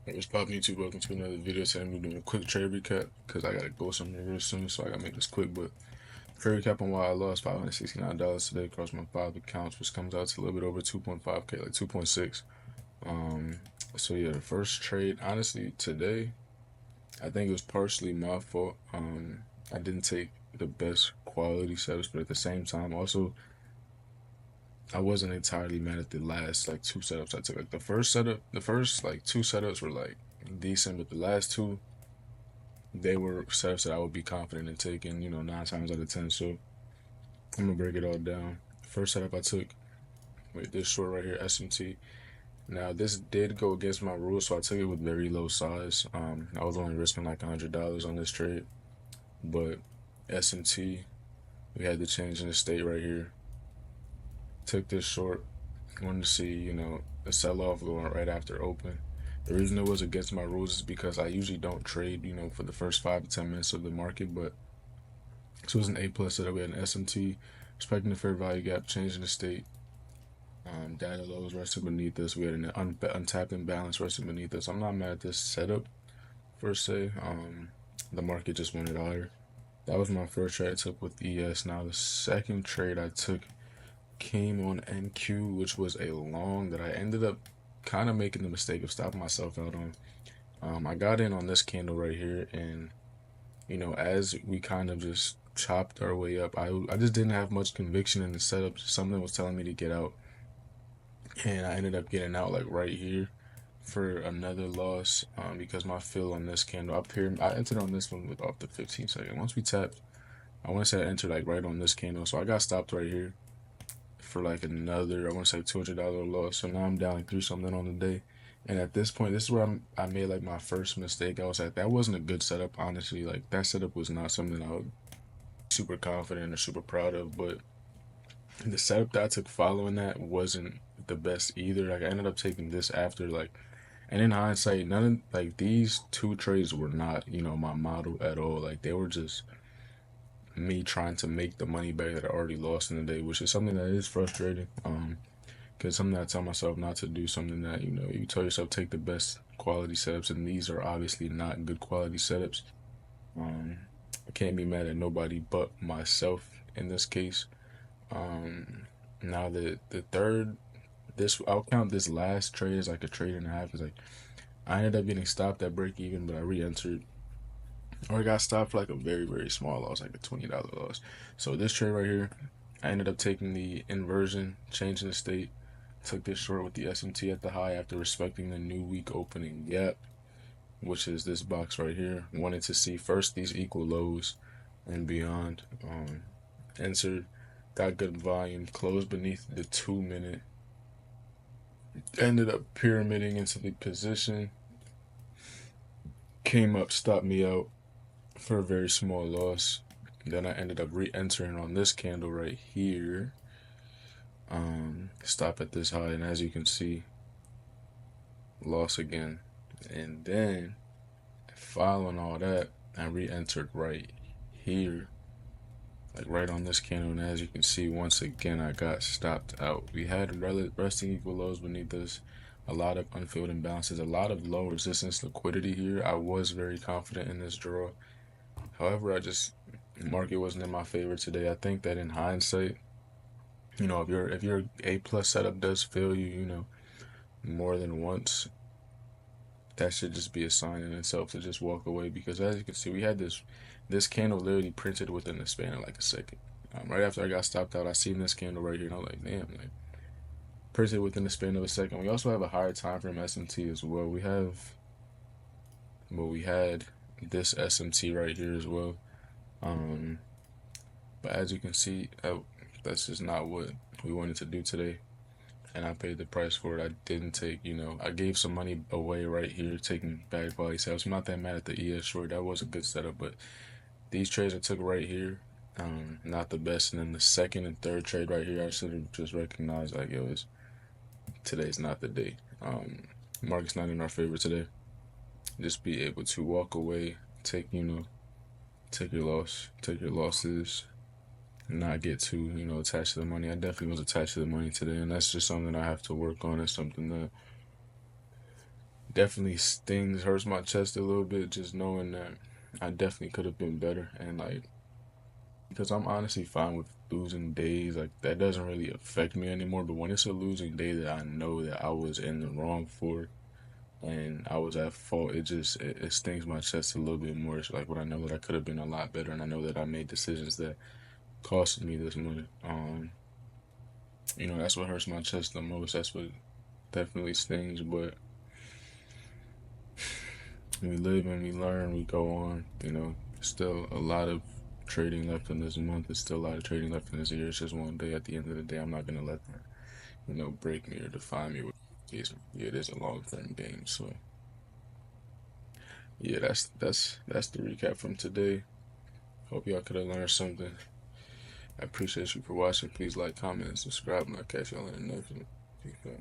It's popping YouTube. Welcome to another video. Today I'm doing a quick trade recap because I gotta go somewhere real soon, so I gotta make this quick. But trade recap on why I lost $569 today across my 5 accounts, which comes out to a little bit over 2.5K, like 2.6. Um, so yeah, the first trade, honestly, today I think it was partially my fault. I didn't take the best quality setups, but at the same time, also I wasn't entirely mad at the last like two setups I took. Like the first like two setups were like decent, but the last two they were setups that I would be confident in taking, 9 times out of 10. So I'm gonna break it all down. First setup I took with this short right here, SMT. Now this did go against my rules, so I took it with very low size. I was only risking like $100 on this trade, but SMT, we had the change in the state right here. Took this short, wanted to see, a sell off going right after open. The reason it was against my rules is because I usually don't trade, for the first 5 to 10 minutes of the market, but this was an A plus setup. We had an SMT, respecting the fair value gap, changing the state. Data lows resting beneath us. We had an untapped imbalance resting beneath us. I'm not mad at this setup per se. The market just wanted higher. That was my first trade I took with ES. Now the second trade I took came on NQ, which was a long that I ended up kind of making the mistake of stopping myself out on. I got in on this candle right here, and as we kind of just chopped our way up, I just didn't have much conviction in the setup. Something was telling me to get out, and I ended up getting out like right here for another loss because my fill on this candle up here, I entered on this one with off the 15 second. Once we tapped, I want to say I entered like right on this candle, so I got stopped right here for like another, I want to say $200 loss. So now I'm down like 3 something on the day. And at this point, this is where I made like my first mistake. I was like, that wasn't a good setup, honestly. Like that setup was not something I was super confident or super proud of. But the setup that I took following that wasn't the best either. Like I ended up taking this after like, and in hindsight, none of like these two trades were not, my model at all. Like they were just me trying to make the money back that I already lost in the day, which is something that is frustrating. Because something that I tell myself not to do, something that you tell yourself take the best quality setups, and these are obviously not good quality setups. Um, I can't be mad at nobody but myself in this case. Um, Now the third, this I'll count this last trade as like a trade and a half. Cause like I ended up getting stopped at break even, but I re-entered or I got stopped for like a very very small loss, like a $20 loss. So this trade right here, I ended up taking the inversion, changing the state. Took this short with the SMT at the high after respecting the new week opening gap, which is this box right here. Wanted to see first these equal lows and beyond. Entered, got good volume, closed beneath the 2 minute. Ended up pyramiding into the position. Came up, stopped me out for a very small loss. Then I ended up re-entering on this candle right here. Stop at this high, and as you can see, loss again. And then following all that, I re-entered right here, like right on this candle, and as you can see, once again I got stopped out. We had resting equal lows beneath us, a lot of unfilled imbalances, a lot of low resistance liquidity here. I was very confident in this draw. However, market wasn't in my favor today. I think that in hindsight, if your A plus setup does fail you, more than once, that should just be a sign in itself to just walk away, because as you can see, we had this candle literally printed within the span of like a second. Right after I got stopped out, I seen this candle right here, and I was like, damn, like printed within the span of a second. We also have a higher time frame SMT as well. We had this SMT right here as well. But as you can see, that's just not what we wanted to do today, and I paid the price for it. I didn't take, I gave some money away right here, taking bad quality sales. I'm not that mad at the ES short. That was a good setup, but these trades I took right here, not the best. And then the second and third trade right here, I should have just recognized like today's not the day. Market's not in our favor today. Just be able to walk away, take take your loss, take your losses, not get too attached to the money. I definitely was attached to the money today, and that's just something I have to work on. It's something definitely stings, hurts my chest a little bit, just knowing that I definitely could have been better. And like, because I'm honestly fine with losing days, like that doesn't really affect me anymore. But when it's a losing day that I know that I was in the wrong for and I was at fault, it stings my chest a little bit more. It's like when I know that I could have been a lot better, and I know that I made decisions that costed me this money. That's what hurts my chest the most. That's what definitely stings. But we live and we learn, we go on. Still a lot of trading left in this month. There's still a lot of trading left in this year. It's just one day. At the end of the day, I'm not gonna let that, break me or define me. It is a long term game. So yeah, that's the recap from today. Hope y'all could have learned something. I appreciate you for watching. Please like, comment, and subscribe, and I'll catch y'all in the next one. Peace out.